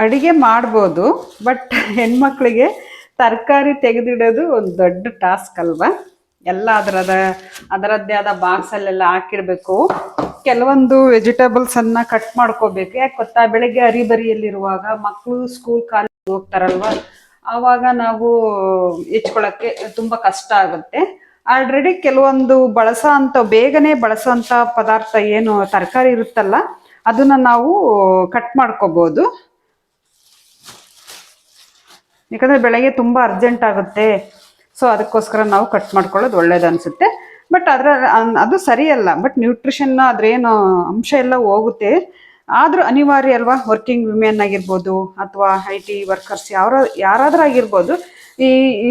ಅಡಿಗೆ ಮಾಡ್ಬೋದು, ಬಟ್ ಹೆಣ್ಮಕ್ಳಿಗೆ ತರಕಾರಿ ತೆಗೆದಿಡೋದು ಒಂದು ದೊಡ್ಡ ಟಾಸ್ಕ್ ಅಲ್ವಾ. ಎಲ್ಲ ಅದರದ್ದೇ ಆದ ಬಾಕ್ಸಲ್ಲೆಲ್ಲ ಹಾಕಿಡಬೇಕು. ಕೆಲವೊಂದು ವೆಜಿಟೇಬಲ್ಸನ್ನು ಕಟ್ ಮಾಡ್ಕೋಬೇಕು. ಯಾಕೆ ಗೊತ್ತಾ, ಬೆಳಗ್ಗೆ ಹರಿಬರಿಯಲ್ಲಿರುವಾಗ ಮಕ್ಕಳು ಸ್ಕೂಲ್ ಕಾಲೇಜ್ ಹೋಗ್ತಾರಲ್ವ, ಆವಾಗ ನಾವು ಹೆಚ್ಕೊಳ್ಳೋಕ್ಕೆ ತುಂಬ ಕಷ್ಟ ಆಗುತ್ತೆ. ಆಲ್ರೆಡಿ ಕೆಲವೊಂದು ಬೇಗನೆ ಬಳಸೋ ಅಂಥ ಪದಾರ್ಥ ಏನು ತರಕಾರಿ ಇರುತ್ತಲ್ಲ, ಅದನ್ನು ನಾವು ಕಟ್ ಮಾಡ್ಕೋಬೋದು. ಯಾಕಂದರೆ ಬೆಳಗ್ಗೆ ತುಂಬ ಅರ್ಜೆಂಟ್ ಆಗುತ್ತೆ, ಸೊ ಅದಕ್ಕೋಸ್ಕರ ನಾವು ಕಟ್ ಮಾಡ್ಕೊಳ್ಳೋದು ಒಳ್ಳೇದು ಅನಿಸುತ್ತೆ. ಬಟ್ ಅದು ಸರಿಯಲ್ಲ. ಬಟ್ ನ್ಯೂಟ್ರಿಷನ್ ಅದ್ರೇನು ಅಂಶ ಎಲ್ಲ ಹೋಗುತ್ತೆ. ಆದರೂ ಅನಿವಾರ್ಯ ಅಲ್ವಾ. ವರ್ಕಿಂಗ್ ವಿಮೆನ್ ಆಗಿರ್ಬೋದು ಅಥವಾ IT ವರ್ಕರ್ಸ್ ಯಾರಾದರೂ ಆಗಿರ್ಬೋದು,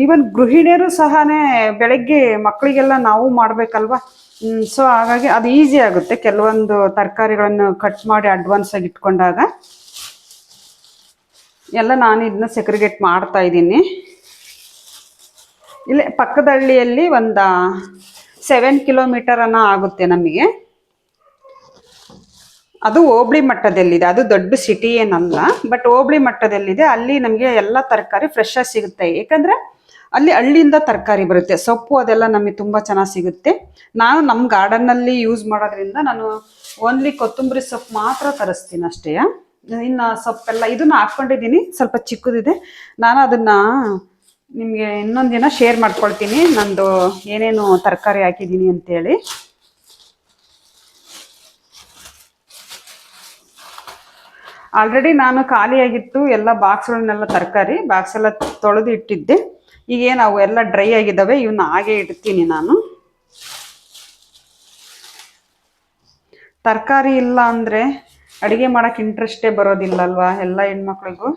ಈವನ್ ಗೃಹಿಣಿಯರು ಸಹನೇ ಬೆಳಗ್ಗೆ ಮಕ್ಕಳಿಗೆಲ್ಲ ನಾವು ಮಾಡಬೇಕಲ್ವ. ಸೊ ಹಾಗಾಗಿ ಅದು ಈಸಿ ಆಗುತ್ತೆ. ಕೆಲವೊಂದು ತರಕಾರಿಗಳನ್ನು ಕಟ್ ಮಾಡಿ ಅಡ್ವಾನ್ಸ್ ಆಗಿ ಇಟ್ಕೊಂಡಾಗ ಎಲ್ಲ ನಾನು ಇದನ್ನ ಸೆಗ್ರಿಗೇಟ್ ಮಾಡ್ತಾ ಇದ್ದೀನಿ. ಇಲ್ಲೇ ಪಕ್ಕದ ಹಳ್ಳಿಯಲ್ಲಿ ಒಂದು 7 ಕಿಲೋಮೀಟರ್ ಆಗುತ್ತೆ ನಮಗೆ. ಅದು ಹೋಬಳಿ ಮಟ್ಟದಲ್ಲಿದೆ, ಅದು ದೊಡ್ಡ ಸಿಟಿ ಏನಲ್ಲ, ಬಟ್ ಹೋಬಳಿ ಮಟ್ಟದಲ್ಲಿದೆ. ಅಲ್ಲಿ ನಮಗೆ ಎಲ್ಲ ತರಕಾರಿ ಫ್ರೆಶ್ ಆಗಿ ಸಿಗುತ್ತೆ. ಯಾಕಂದರೆ ಅಲ್ಲಿ ಹಳ್ಳಿಯಿಂದ ತರಕಾರಿ ಬರುತ್ತೆ. ಸೊಪ್ಪು ಅದೆಲ್ಲ ನಮಗೆ ತುಂಬ ಚೆನ್ನಾಗಿ ಸಿಗುತ್ತೆ. ನಾನು ನಮ್ಮ ಗಾರ್ಡನ್ನಲ್ಲಿ ಯೂಸ್ ಮಾಡೋದ್ರಿಂದ ನಾನು ಓನ್ಲಿ ಕೊತ್ತಂಬರಿ ಸೊಪ್ಪು ಮಾತ್ರ ತರಿಸ್ತೀನಿ ಅಷ್ಟೇ. ಇನ್ನು ಸೊಪ್ಪೆಲ್ಲ ಇದನ್ನು ಹಾಕ್ಕೊಂಡಿದ್ದೀನಿ, ಸ್ವಲ್ಪ ಚಿಕ್ಕದಿದೆ. ನಾನು ಅದನ್ನು ನಿಮಗೆ ಇನ್ನೊಂದು ದಿನ ಶೇರ್ ಮಾಡ್ಕೊಳ್ತೀನಿ, ನಂದು ಏನೇನು ತರಕಾರಿ ಹಾಕಿದ್ದೀನಿ ಅಂತೇಳಿ. ಆಲ್ರೆಡಿ ನಾನು ಖಾಲಿಯಾಗಿತ್ತು ಎಲ್ಲ ಬಾಕ್ಸ್ಗಳನ್ನೆಲ್ಲ, ತರಕಾರಿ ಬಾಕ್ಸ್ ಎಲ್ಲ ತೊಳೆದು ಇಟ್ಟಿದ್ದೆ. ಈಗೇನು ಅವು ಎಲ್ಲ ಡ್ರೈ ಆಗಿದ್ದಾವೆ, ಇವನ್ನ ಹಾಗೆ ಇಡ್ತೀನಿ ನಾನು. ತರಕಾರಿ ಇಲ್ಲ ಅಂದರೆ ಅಡುಗೆ ಮಾಡೋಕ್ಕೆ ಇಂಟ್ರೆಸ್ಟೇ ಬರೋದಿಲ್ಲ ಅಲ್ವಾ ಎಲ್ಲ ಹೆಣ್ಮಕ್ಳಿಗೂ.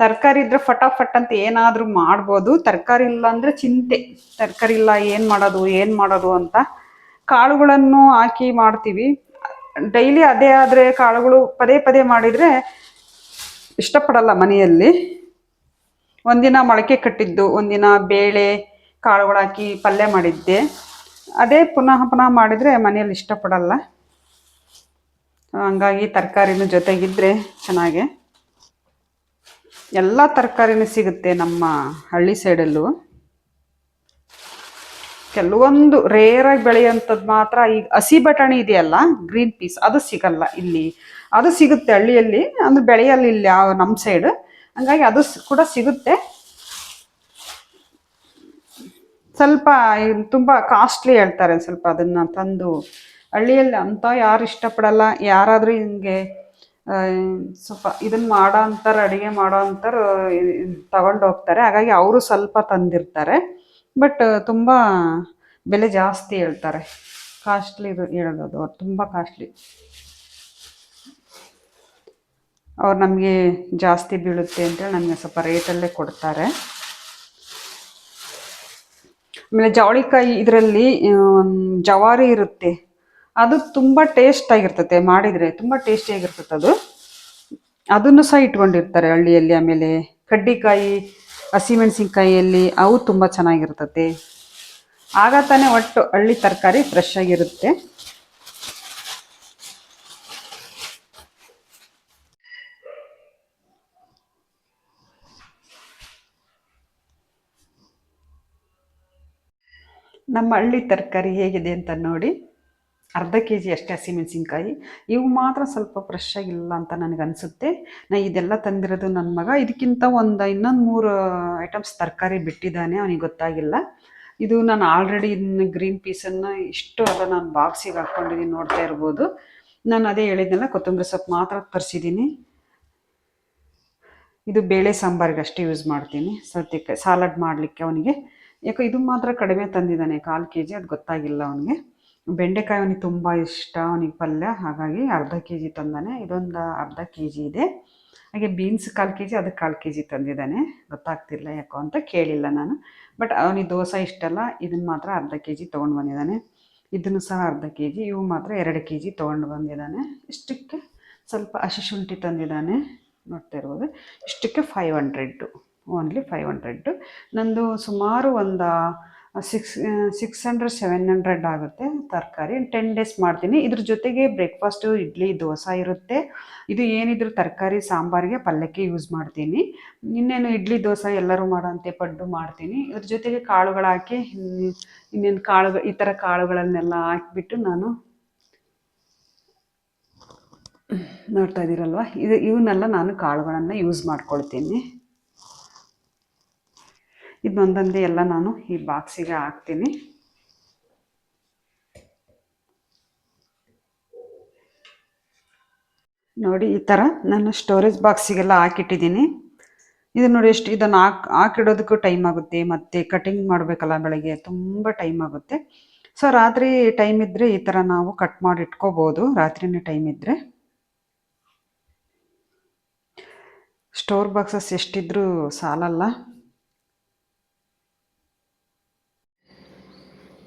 ತರಕಾರಿ ಇದ್ದರೆ ಫಟಾಫಟ್ ಅಂತ ಏನಾದರೂ ಮಾಡ್ಬೋದು. ತರಕಾರಿ ಇಲ್ಲ ಅಂದರೆ ಚಿಂತೆ, ತರಕಾರಿ ಇಲ್ಲ ಏನು ಮಾಡೋದು ಅಂತ. ಕಾಳುಗಳನ್ನು ಹಾಕಿ ಮಾಡ್ತೀವಿ ಡೈಲಿ. ಅದೇ ಆದರೆ ಕಾಳುಗಳು ಪದೇ ಪದೇ ಮಾಡಿದರೆ ಇಷ್ಟಪಡಲ್ಲ ಮನೆಯಲ್ಲಿ. ಒಂದಿನ ಮೊಳಕೆ ಕಟ್ಟಿದ್ದು, ಒಂದಿನ ಬೇಳೆ ಕಾಳುಗಳು ಹಾಕಿ ಪಲ್ಯ ಮಾಡಿದ್ದೆ, ಅದೇ ಪುನಃ ಮಾಡಿದರೆ ಮನೆಯಲ್ಲಿ ಇಷ್ಟಪಡಲ್ಲ. ಹಂಗಾಗಿ ತರಕಾರಿನೂ ಜೊತೆಗಿದ್ದರೆ ಚೆನ್ನಾಗೆ. ಎಲ್ಲ ತರಕಾರಿನೂ ಸಿಗುತ್ತೆ ನಮ್ಮ ಹಳ್ಳಿ ಸೈಡಲ್ಲೂ. ಕೆಲವೊಂದು ರೇರಾಗಿ ಬೆಳೆಯುವಂಥದ್ದು ಮಾತ್ರ. ಈಗ ಹಸಿ ಬಟಾಣಿ ಇದೆಯಲ್ಲ, ಗ್ರೀನ್ ಪೀಸ್, ಅದು ಸಿಗಲ್ಲ ಇಲ್ಲಿ. ಅದು ಸಿಗುತ್ತೆ ಹಳ್ಳಿಯಲ್ಲಿ, ಅಂದ್ರೆ ಬೆಳೆಯಲ್ಲಿ ಇಲ್ಲಿ ನಮ್ಮ ಸೈಡ್. ಹಂಗಾಗಿ ಅದು ಕೂಡ ಸಿಗುತ್ತೆ. ಸ್ವಲ್ಪ ತುಂಬ ಕಾಸ್ಟ್ಲಿ ಹೇಳ್ತಾರೆ ಸ್ವಲ್ಪ. ಅದನ್ನು ತಂದು ಹಳ್ಳಿಯಲ್ಲಿ ಅಂತ ಯಾರು ಇಷ್ಟಪಡಲ್ಲ. ಯಾರಾದರೂ ಹಿಂಗೆ ಸ್ವಲ್ಪ ಇದನ್ನು ಮಾಡೋ ಅಂತಾರೆ, ಅಡುಗೆ ಮಾಡೋ ಅಂತಾರೆ, ತಗೊಂಡು ಹೋಗ್ತಾರೆ. ಹಾಗಾಗಿ ಅವರು ಸ್ವಲ್ಪ ತಂದಿರ್ತಾರೆ, ಬಟ್ ತುಂಬ ಬೆಲೆ ಜಾಸ್ತಿ ಹೇಳ್ತಾರೆ. ಕಾಸ್ಟ್ಲಿ ಇದು ಹೇಳೋದು, ಅವ್ರು ತುಂಬ ಕಾಸ್ಟ್ಲಿ. ಅವ್ರು ನಮಗೆ ಜಾಸ್ತಿ ಬೀಳುತ್ತೆ ಅಂತೇಳಿ ನಮಗೆ ಸ್ವಲ್ಪ ರೇಟಲ್ಲೇ ಕೊಡ್ತಾರೆ. ಆಮೇಲೆ ಜವಳಿಕಾಯಿ, ಇದರಲ್ಲಿ ಜವಾರಿ ಇರುತ್ತೆ, ಅದು ತುಂಬ ಟೇಸ್ಟಾಗಿರ್ತದೆ. ಮಾಡಿದರೆ ತುಂಬ ಟೇಸ್ಟಿಯಾಗಿರ್ತದೆ ಅದನ್ನು ಸಹ ಇಟ್ಕೊಂಡಿರ್ತಾರೆ ಹಳ್ಳಿಯಲ್ಲಿ. ಆಮೇಲೆ ಕಡ್ಡಿಕಾಯಿ, ಹಸಿಮೆಣಸಿನ್ಕಾಯಿಯಲ್ಲಿ ಅವು ತುಂಬ ಚೆನ್ನಾಗಿರ್ತದೆ. ಆಗ ತಾನೇ ಒಟ್ಟು ಹಳ್ಳಿ ತರಕಾರಿ ಫ್ರೆಶ್ ಆಗಿರುತ್ತೆ. ನಮ್ಮ ಹಳ್ಳಿ ತರಕಾರಿ ಹೇಗಿದೆ ಅಂತ ನೋಡಿ. ಅರ್ಧ kg ಅಷ್ಟೇ ಹಸಿಮೆಣಸಿನ್ಕಾಯಿ. ಇವು ಮಾತ್ರ ಸ್ವಲ್ಪ ಫ್ರೆಶ್ ಆಗಿಲ್ಲ ಅಂತ ನನಗನ್ಸುತ್ತೆ. ಇದೆಲ್ಲ ತಂದಿರೋದು ನನ್ನ ಮಗ. ಇದಕ್ಕಿಂತ ಇನ್ನೊಂದು 3 ಐಟಮ್ಸ್ ತರಕಾರಿ ಬಿಟ್ಟಿದ್ದಾನೆ, ಅವನಿಗೆ ಗೊತ್ತಾಗಿಲ್ಲ. ಇದು ನಾನು ಆಲ್ರೆಡಿ ಇನ್ನು ಗ್ರೀನ್ ಪೀಸನ್ನು ಇಷ್ಟು ಅದ ನಾನು ಬಾಕ್ಸಿಗೆ ಹಾಕ್ಕೊಂಡಿದ್ದೀನಿ, ನೋಡ್ತಾ ಇರ್ಬೋದು. ನಾನು ಅದೇ ಹೇಳಿದ್ನಲ್ಲ, ಕೊತ್ತಂಬರಿ ಸೊಪ್ಪು ಮಾತ್ರ ತರಿಸಿದ್ದೀನಿ. ಇದು ಬೇಳೆ ಸಾಂಬಾರಿಗೆ ಅಷ್ಟೇ ಯೂಸ್ ಮಾಡ್ತೀನಿ. ಸೌತೆಕಾಯಿ ಸಾಲಡ್ ಮಾಡಲಿಕ್ಕೆ ಅವನಿಗೆ. ಯಾಕೋ ಇದು ಮಾತ್ರ ಕಡಿಮೆ ತಂದಿದ್ದಾನೆ, 1/4 kg. ಅದು ಗೊತ್ತಾಗಿಲ್ಲ ಅವನಿಗೆ. ಬೆಂಡೆಕಾಯಿ ಅವನಿಗೆ ತುಂಬ ಇಷ್ಟ, ಅವನಿಗೆ ಪಲ್ಯ. ಹಾಗಾಗಿ ಅರ್ಧ kg ತಂದಾನೆ. ಇದೊಂದು ಅರ್ಧ kg ಇದೆ. ಹಾಗೆ ಬೀನ್ಸ್ 1/4 kg, ಅದಕ್ಕೆ 1/4 kg ತಂದಿದ್ದಾನೆ. ಗೊತ್ತಾಗ್ತಿಲ್ಲ ಯಾಕೋ ಅಂತ ಕೇಳಿಲ್ಲ ನಾನು. ಬಟ್ ಅವನಿಗೆ ದೋಸೆ ಇಷ್ಟಲ್ಲ, ಇದನ್ನು ಮಾತ್ರ ಅರ್ಧ kg ತೊಗೊಂಡು ಬಂದಿದ್ದಾನೆ. ಇದನ್ನು ಸಹ ಅರ್ಧ kg. ಇವು ಮಾತ್ರ 2 kg ತೊಗೊಂಡು ಬಂದಿದ್ದಾನೆ. ಇಷ್ಟಕ್ಕೆ ಸ್ವಲ್ಪ ಹಸಿ ಶುಂಠಿ ತಂದಿದ್ದಾನೆ, ನೋಡ್ತಾ ಇರ್ಬೋದು. ಇಷ್ಟಕ್ಕೆ 500, ಓನ್ಲಿ 500. ನಂದು ಸುಮಾರು ಒಂದು $600-700 ಆಗುತ್ತೆ ತರಕಾರಿ. 10 ಡೇಸ್ ಮಾಡ್ತೀನಿ. ಇದ್ರ ಜೊತೆಗೆ ಬ್ರೇಕ್ಫಾಸ್ಟು ಇಡ್ಲಿ, ದೋಸೆ ಇರುತ್ತೆ. ಇದು ಏನಿದ್ರು ತರಕಾರಿ ಸಾಂಬಾರಿಗೆ, ಪಲ್ಯಕ್ಕೆ ಯೂಸ್ ಮಾಡ್ತೀನಿ. ಇನ್ನೇನು ಇಡ್ಲಿ, ದೋಸೆ ಎಲ್ಲರೂ ಮಾಡೋಂತೆ ಪಡ್ಡು ಮಾಡ್ತೀನಿ. ಇದ್ರ ಜೊತೆಗೆ ಕಾಳುಗಳು ಹಾಕಿ ಇನ್ನೇನು ಈ ಥರ ಕಾಳುಗಳನ್ನೆಲ್ಲ ಹಾಕಿಬಿಟ್ಟು ನಾನು ನೋಡ್ತಾ ಇದ್ದೀರಲ್ವ, ಇವನ್ನೆಲ್ಲ ನಾನು ಕಾಳುಗಳನ್ನು ಯೂಸ್ ಮಾಡ್ಕೊಳ್ತೀನಿ. ಇದನ್ನೊಂದೊಂದೇ ಎಲ್ಲ ನಾನು ಈ ಬಾಕ್ಸಿಗೆ ಹಾಕ್ತೀನಿ. ನೋಡಿ ಈ ಥರ ನಾನು ಸ್ಟೋರೇಜ್ ಬಾಕ್ಸಿಗೆಲ್ಲ ಹಾಕಿಟ್ಟಿದ್ದೀನಿ. ಇದು ನೋಡಿ ಇದನ್ನು ಹಾಕಿಡೋದಕ್ಕೂ ಟೈಮ್ ಆಗುತ್ತೆ, ಮತ್ತು ಕಟಿಂಗ್ ಮಾಡಬೇಕಲ್ಲ ಬೆಳಗ್ಗೆ, ತುಂಬ ಟೈಮ್ ಆಗುತ್ತೆ. ಸೊ ರಾತ್ರಿ ಟೈಮ್ ಇದ್ದರೆ ಈ ಥರ ನಾವು ಕಟ್ ಮಾಡಿ ಇಟ್ಕೋಬೋದು, ರಾತ್ರಿನೇ ಟೈಮ್ ಇದ್ದರೆ. ಸ್ಟೋರ್ ಬಾಕ್ಸಸ್ ಎಷ್ಟಿದ್ರೂ ಸಾಲಲ್ಲ.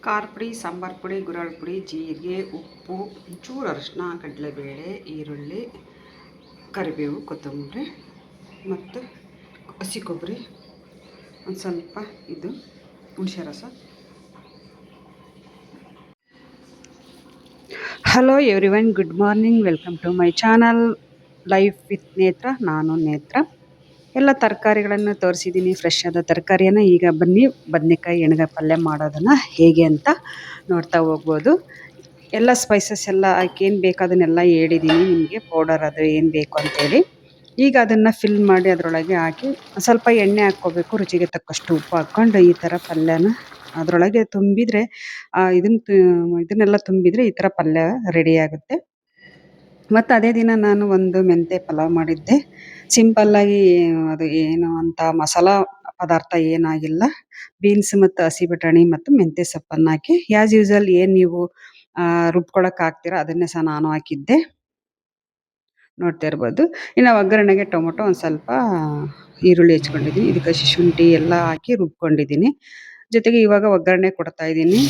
ಖಾರ ಪುಡಿ, ಸಾಂಬಾರು ಪುಡಿ, ಗುರಾಳ್ ಪುಡಿ, ಜೀರಿಗೆ, ಉಪ್ಪು, ಚೂರು ಅರಿಶಿನ, ಕಡಲೆಬೇಳೆ, ಈರುಳ್ಳಿ, ಕರಿಬೇವು, ಕೊತ್ತಂಬರಿ ಮತ್ತು ಹಸಿ ಕೊಬ್ಬರಿ, ಒಂದು ಸ್ವಲ್ಪ ಇದು ಹುಣಸೆ ರಸ. Hello everyone, good morning, welcome to my channel life with Netra. ನಾನು ನೇತ್ರ. ಎಲ್ಲ ತರಕಾರಿಗಳನ್ನು ತೋರಿಸಿದ್ದೀನಿ, ಫ್ರೆಶ್ ಆದ ತರಕಾರಿಯನ್ನು. ಈಗ ಬನ್ನಿ ಬದನೆಕಾಯಿ ಎಣ್ಗಾಯಿ ಪಲ್ಯ ಮಾಡೋದನ್ನು ಹೇಗೆ ಅಂತ ನೋಡ್ತಾ ಹೋಗ್ಬೋದು. ಎಲ್ಲ ಸ್ಪೈಸಸ್ ಎಲ್ಲ ಹಾಕಿ ಏನು ಬೇಕು ಅದನ್ನೆಲ್ಲ ಹೇಳಿದ್ದೀನಿ ನಿಮಗೆ, ಪೌಡರ್ ಅದು ಏನು ಬೇಕು ಅಂತೇಳಿ. ಈಗ ಅದನ್ನು ಫಿಲ್ ಮಾಡಿ ಅದರೊಳಗೆ ಹಾಕಿ ಸ್ವಲ್ಪ ಎಣ್ಣೆ ಹಾಕ್ಕೋಬೇಕು, ರುಚಿಗೆ ತಕ್ಕಷ್ಟು ಉಪ್ಪು ಹಾಕ್ಕೊಂಡು ಈ ಥರ ಪಲ್ಯನ ಅದರೊಳಗೆ ತುಂಬಿದರೆ ಇದನ್ನೆಲ್ಲ ತುಂಬಿದರೆ ಈ ಥರ ಪಲ್ಯ ರೆಡಿಯಾಗುತ್ತೆ. ಮತ್ತು ಅದೇ ದಿನ ನಾನು ಒಂದು ಮೆಂತ್ಯ ಪಲಾವ್ ಮಾಡಿದ್ದೆ. ಸಿಂಪಲ್ಲಾಗಿ, ಅದು ಏನು ಅಂತ ಮಸಾಲ ಪದಾರ್ಥ ಏನಾಗಿಲ್ಲ. ಬೀನ್ಸ್ ಮತ್ತು ಹಸಿ ಬಟಾಣಿ ಮತ್ತು ಮೆಂತ್ಯ ಸೊಪ್ಪನ್ನು ಹಾಕಿ ಆ್ಯಸ್ ಯೂಸ್ವಲ್ ಏನು ನೀವು ರುಬ್ಕೊಳಕ್ಕೆ ಹಾಕ್ತೀರ ಅದನ್ನೇ ಸಹ ನಾನು ಹಾಕಿದ್ದೆ, ನೋಡ್ತಾ ಇರ್ಬೋದು. ಇನ್ನು ಒಗ್ಗರಣೆಗೆ ಟೊಮೊಟೊ, ಒಂದು ಸ್ವಲ್ಪ ಈರುಳ್ಳಿ ಹೆಚ್ಕೊಂಡಿದ್ದೀನಿ, ಇದಕ್ಕೆ ಶುಂಠಿ ಎಲ್ಲ ಹಾಕಿ ರುಬ್ಕೊಂಡಿದ್ದೀನಿ. ಜೊತೆಗೆ ಇವಾಗ ಒಗ್ಗರಣೆ ಕೊಡ್ತಾ ಇದ್ದೀನಿ.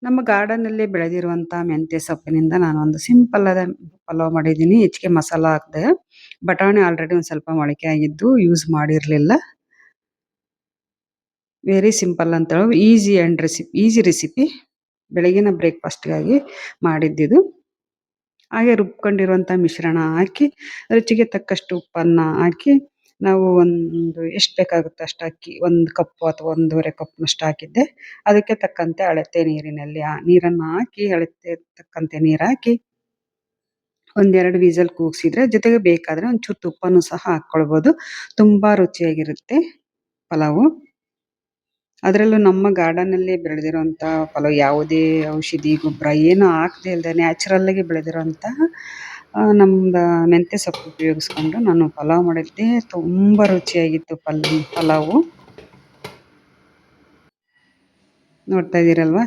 ನಮ್ಮ ಗಾರ್ಡನ್ನಲ್ಲೇ ಬೆಳೆದಿರುವಂಥ ಮೆಂತ್ಯ ಸೊಪ್ಪಿನಿಂದ ನಾನು ಒಂದು ಸಿಂಪಲ್ಲಾದ ಪಲಾವ್ ಮಾಡಿದ್ದೀನಿ. ಹೆಚ್ಚಿಗೆ ಮಸಾಲ ಹಾಕಿದೆ. ಬಟಾಣಿ ಆಲ್ರೆಡಿ ಒಂದು ಸ್ವಲ್ಪ ಮೊಳಕೆ ಆಗಿದ್ದು ಯೂಸ್ ಮಾಡಿರಲಿಲ್ಲ. ವೆರಿ ಸಿಂಪಲ್ ಅಂತ ಹೇಳಿ ಈಸಿ ರೆಸಿಪಿ. ಬೆಳಗಿನ ಬ್ರೇಕ್ಫಾಸ್ಟ್ಗಾಗಿ ಮಾಡಿದ್ದಿದು. ಹಾಗೆ ರುಬ್ಕೊಂಡಿರುವಂಥ ಮಿಶ್ರಣ ಹಾಕಿ ರುಚಿಗೆ ತಕ್ಕಷ್ಟು ಉಪ್ಪನ್ನು ಹಾಕಿ ನಾವು ಒಂದು ಎಷ್ಟು ಬೇಕಾಗುತ್ತೆ ಅಷ್ಟು ಅಕ್ಕಿ, 1 ಕಪ್ಪು ಅಥವಾ 1.5 ಕಪ್ನಷ್ಟು ಹಾಕಿದ್ದೆ. ಅದಕ್ಕೆ ತಕ್ಕಂತೆ ಅಳತೆ ನೀರನ್ನು ಹಾಕಿ, ಅಳತೆ ತಕ್ಕಂತೆ ನೀರು ಹಾಕಿ 1-2 ವಿಸಲ್ ಕೂಗಿಸಿದ್ರೆ, ಜೊತೆಗೆ ಬೇಕಾದರೆ ಒಂಚೂರು ತುಪ್ಪನೂ ಸಹ ಹಾಕ್ಕೊಳ್ಬೋದು. ತುಂಬ ರುಚಿಯಾಗಿರುತ್ತೆ ಪಲಾವು. ಅದರಲ್ಲೂ ನಮ್ಮ ಗಾರ್ಡನ್ನಲ್ಲೇ ಬೆಳೆದಿರೋಂಥ ಪಲಾವ್, ಯಾವುದೇ ಔಷಧಿ ಗೊಬ್ಬರ ಏನೂ ಹಾಕದೇ ಇಲ್ಲದೆ ನ್ಯಾಚುರಲ್ಲಾಗಿ ಬೆಳೆದಿರೋಂತಹ ನಮ್ಮದು ಮೆಂತ್ಯ ಸೊಪ್ಪು ಉಪಯೋಗಿಸ್ಕೊಂಡು ನಾನು ಪಲಾವ್ ಮಾಡಿದ್ದೆ. ತುಂಬ ರುಚಿಯಾಗಿತ್ತು ಪಲಾವು. ನೋಡ್ತಾ ಇದ್ದೀರಲ್ವ,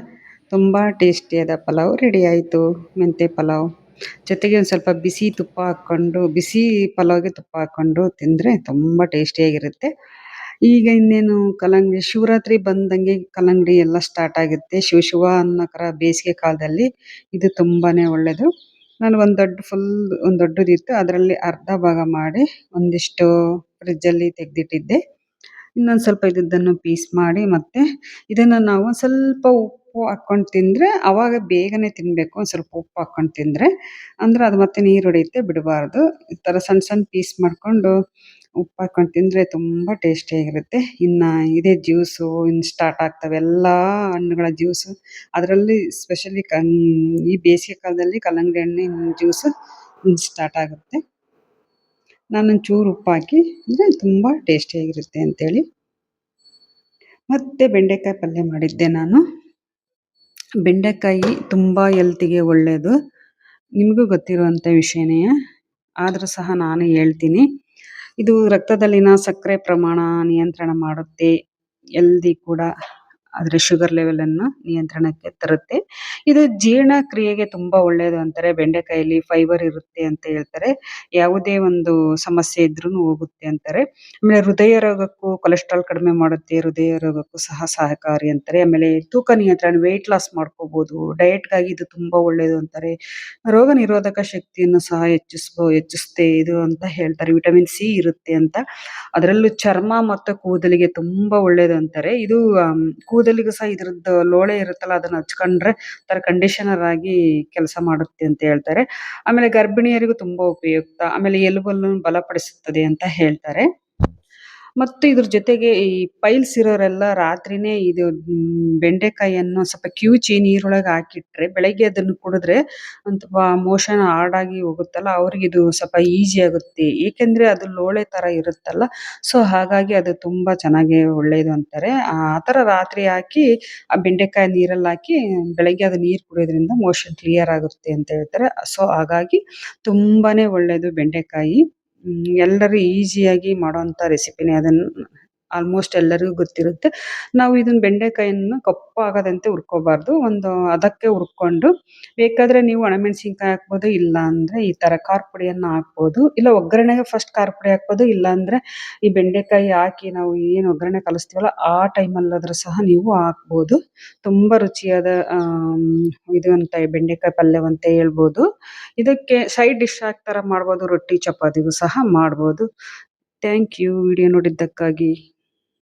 ತುಂಬ ಟೇಸ್ಟಿಯಾದ ಪಲಾವ್ ರೆಡಿ ಆಯಿತು, ಮೆಂತ್ಯ ಪಲಾವ್. ಜೊತೆಗೆ ಒಂದು ಸ್ವಲ್ಪ ಬಿಸಿ ತುಪ್ಪ ಹಾಕ್ಕೊಂಡು, ಬಿಸಿ ಪಲಾವ್ಗೆ ತುಪ್ಪ ಹಾಕ್ಕೊಂಡು ತಿಂದರೆ ತುಂಬ ಟೇಸ್ಟಿಯಾಗಿರುತ್ತೆ. ಈಗ ಇನ್ನೇನು ಕಲ್ಲಂಗಡಿ, ಶಿವರಾತ್ರಿ ಬಂದಂಗೆ ಕಲ್ಲಂಗಡಿ ಎಲ್ಲ ಸ್ಟಾರ್ಟ್ ಆಗುತ್ತೆ. ಶಿವ ಅನ್ನೋಕರ ಬೇಸಿಗೆ ಕಾಲದಲ್ಲಿ ಇದು ತುಂಬಾ ಒಳ್ಳೆಯದು. ನಾನು ಒಂದು ದೊಡ್ಡದಿತ್ತು, ಅದರಲ್ಲಿ ಅರ್ಧ ಭಾಗ ಮಾಡಿ ಒಂದಿಷ್ಟು ಫ್ರಿಜ್ಜಲ್ಲಿ ತೆಗೆದಿಟ್ಟಿದ್ದೆ. ಇನ್ನೊಂದು ಸ್ವಲ್ಪ ಇದನ್ನು ಪೀಸ್ ಮಾಡಿ, ಮತ್ತು ಇದನ್ನು ನಾವು ಸ್ವಲ್ಪ ಉಪ್ಪು ಹಾಕ್ಕೊಂಡು ತಿಂದರೆ, ಆವಾಗ ಬೇಗನೆ ತಿನ್ನಬೇಕು. ಒಂದು ಸ್ವಲ್ಪ ಉಪ್ಪು ಹಾಕ್ಕೊಂಡು ತಿಂದರೆ, ಅಂದರೆ ಅದು ಮತ್ತೆ ನೀರು ಹೊಡೆಯುತ್ತೆ, ಬಿಡಬಾರ್ದು. ಈ ಥರ ಸಣ್ಣ ಸಣ್ಣ ಪೀಸ್ ಮಾಡಿಕೊಂಡು ಉಪ್ಪು ಹಾಕ್ಕೊಂಡು ತಿಂದರೆ ತುಂಬ ಟೇಸ್ಟಿಯಾಗಿರುತ್ತೆ. ಇನ್ನು ಇದೇ ಜ್ಯೂಸು ಇನ್ನು ಸ್ಟಾರ್ಟ್ ಆಗ್ತವೆ, ಎಲ್ಲ ಹಣ್ಣುಗಳ ಜ್ಯೂಸು. ಅದರಲ್ಲಿ ಸ್ಪೆಷಲಿ ಈ ಬೇಸಿಗೆ ಕಾಲದಲ್ಲಿ ಕಲ್ಲಂಗಡಿ ಹಣ್ಣಿನ ಜ್ಯೂಸು ಸ್ಟಾರ್ಟ್ ಆಗುತ್ತೆ. ನಾನೊಂಚೂರು ಉಪ್ಪು ಹಾಕಿ ಅಂದರೆ ತುಂಬ ಟೇಸ್ಟಿಯಾಗಿರುತ್ತೆ ಅಂಥೇಳಿ. ಮತ್ತು ಬೆಂಡೆಕಾಯಿ ಪಲ್ಯ ಮಾಡಿದ್ದೆ ನಾನು. ಬೆಂಡೆಕಾಯಿ ತುಂಬ ಹೆಲ್ತಿಗೆ ಒಳ್ಳೆಯದು, ನಿಮಗೂ ಗೊತ್ತಿರುವಂಥ ವಿಷಯನೇ. ಆದರೂ ಸಹ ನಾನು ಹೇಳ್ತೀನಿ, ಇದು ರಕ್ತದಲ್ಲಿನ ಸಕ್ಕರೆ ಪ್ರಮಾಣ ನಿಯಂತ್ರಣ ಮಾಡುತ್ತೆ, ಹೆಲ್ದಿ ಕೂಡ. ಆದರೆ ಶುಗರ್ ಲೆವೆಲನ್ನು ನಿಯಂತ್ರಣಕ್ಕೆ ತರುತ್ತೆ. ಇದು ಜೀರ್ಣಕ್ರಿಯೆಗೆ ತುಂಬಾ ಒಳ್ಳೆಯದು ಅಂತಾರೆ. ಬೆಂಡೆಕಾಯಲ್ಲಿ ಫೈಬರ್ ಇರುತ್ತೆ ಅಂತ ಹೇಳ್ತಾರೆ. ಯಾವುದೇ ಒಂದು ಸಮಸ್ಯೆ ಇದ್ರೂನು ಹೋಗುತ್ತೆ ಅಂತಾರೆ. ಆಮೇಲೆ ಹೃದಯ ರೋಗಕ್ಕೂ, ಕೊಲೆಸ್ಟ್ರಾಲ್ ಕಡಿಮೆ ಮಾಡುತ್ತೆ, ಹೃದಯ ರೋಗಕ್ಕೂ ಸಹ ಸಹಕಾರಿ ಅಂತಾರೆ. ಆಮೇಲೆ ತೂಕ ನಿಯಂತ್ರಣ, ವೆಯ್ಟ್ ಲಾಸ್ ಮಾಡ್ಕೋಬಹುದು. ಡಯಟ್‌ಗಾಗಿ ಇದು ತುಂಬಾ ಒಳ್ಳೆಯದು ಅಂತಾರೆ. ರೋಗ ನಿರೋಧಕ ಶಕ್ತಿಯನ್ನು ಸಹ ಹೆಚ್ಚಿಸುತ್ತೆ ಇದು ಅಂತ ಹೇಳ್ತಾರೆ. ವಿಟಮಿನ್ ಸಿ ಇರುತ್ತೆ ಅಂತ. ಅದರಲ್ಲೂ ಚರ್ಮ ಮತ್ತು ಕೂದಲಿಗೆ ತುಂಬಾ ಒಳ್ಳೆಯದು ಅಂತಾರೆ. ಇದು ಕೂದಲಿಗೂ ಸಹ ಇದ್ರದ್ದು ಲೋಳೆ ಇರುತ್ತಲ್ಲ ಅದನ್ನ ಹಚ್ಕೊಂಡ್ರೆ ಒಂಥರ ಕಂಡೀಷನರ್ ಆಗಿ ಕೆಲಸ ಮಾಡುತ್ತೆ ಅಂತ ಹೇಳ್ತಾರೆ. ಆಮೇಲೆ ಗರ್ಭಿಣಿಯರಿಗೂ ತುಂಬಾ ಉಪಯುಕ್ತ. ಆಮೇಲೆ ಎಲುಬನ್ನು ಬಲಪಡಿಸುತ್ತದೆ ಅಂತ ಹೇಳ್ತಾರೆ. ಮತ್ತು ಇದ್ರ ಜೊತೆಗೆ ಈ ಪೈಲ್ಸ್ ಇರೋರೆಲ್ಲ ರಾತ್ರಿನೇ ಇದು ಬೆಂಡೆಕಾಯಿಯನ್ನು ಸ್ವಲ್ಪ ಕಿವುಚಿ ನೀರೊಳಗೆ ಹಾಕಿಟ್ರೆ ಬೆಳಗ್ಗೆ ಅದನ್ನು ಕುಡಿದ್ರೆ ಒಂದ್ ಮೋಷನ್ ಹಾರ್ಡ್ ಆಗಿ ಹೋಗುತ್ತಲ್ಲ ಅವ್ರಿಗೆ ಇದು ಸ್ವಲ್ಪ ಈಸಿ ಆಗುತ್ತೆ. ಏಕೆಂದ್ರೆ ಅದು ಲೋಳೆ ತರ ಇರುತ್ತಲ್ಲ. ಸೊ ಹಾಗಾಗಿ ಅದು ತುಂಬಾ ಚೆನ್ನಾಗಿ ಒಳ್ಳೇದು ಅಂತಾರೆ. ಆ ತರ ರಾತ್ರಿ ಹಾಕಿ ಆ ಬೆಂಡೆಕಾಯಿ ನೀರಲ್ಲಿ ಹಾಕಿ ಬೆಳಗ್ಗೆ ಅದು ನೀರು ಕುಡಿಯೋದ್ರಿಂದ ಮೋಷನ್ ಕ್ಲಿಯರ್ ಆಗುತ್ತೆ ಅಂತ ಹೇಳ್ತಾರೆ. ಸೊ ಹಾಗಾಗಿ ತುಂಬಾನೇ ಒಳ್ಳೇದು ಬೆಂಡೆಕಾಯಿ. ಎಲ್ಲರೂ ಈಸಿಯಾಗಿ ಮಾಡೋಂಥ ರೆಸಿಪಿನೇ ಅದನ್ನು ಆಲ್ಮೋಸ್ಟ್ ಎಲ್ಲರಿಗೂ ಗೊತ್ತಿರುತ್ತೆ. ನಾವು ಇದನ್ನ ಬೆಂಡೆಕಾಯನ್ನು ಕಪ್ಪಾಗದಂತೆ ಹುರ್ಕೋಬಾರ್ದು. ಒಂದು ಹದಕ್ಕೆ ಹುರ್ಕೊಂಡು ಬೇಕಾದ್ರೆ ನೀವು ಒಣಮೆಣಸಿನ್ಕಾಯಿ ಹಾಕ್ಬೋದು. ಇಲ್ಲ ಅಂದ್ರೆ ಈ ತರ ಖಾರ ಪುಡಿಯನ್ನ ಹಾಕ್ಬೋದು. ಇಲ್ಲ ಒಗ್ಗರಣೆಗೆ ಫಸ್ಟ್ ಖಾರ ಪುಡಿ ಹಾಕ್ಬೋದು. ಇಲ್ಲ ಅಂದ್ರೆ ಈ ಬೆಂಡೆಕಾಯಿ ಹಾಕಿ ನಾವು ಏನು ಒಗ್ಗರಣೆ ಕಲಿಸ್ತೀವಲ್ಲ ಆ ಟೈಮಲ್ಲಾದ್ರೂ ಸಹ ನೀವು ಹಾಕ್ಬೋದು. ತುಂಬಾ ರುಚಿಯಾದ ಇದು ಅಂತ ಬೆಂಡೆಕಾಯಿ ಪಲ್ಯವಂತ ಹೇಳ್ಬೋದು. ಇದಕ್ಕೆ ಸೈಡ್ ಡಿಶ್ ಆಗ್ ತರ ಮಾಡ್ಬೋದು. ರೊಟ್ಟಿ ಚಪಾತಿಗೂ ಸಹ ಮಾಡ್ಬೋದು. Thank you video ನೋಡಿದ್ದಕ್ಕಾಗಿ.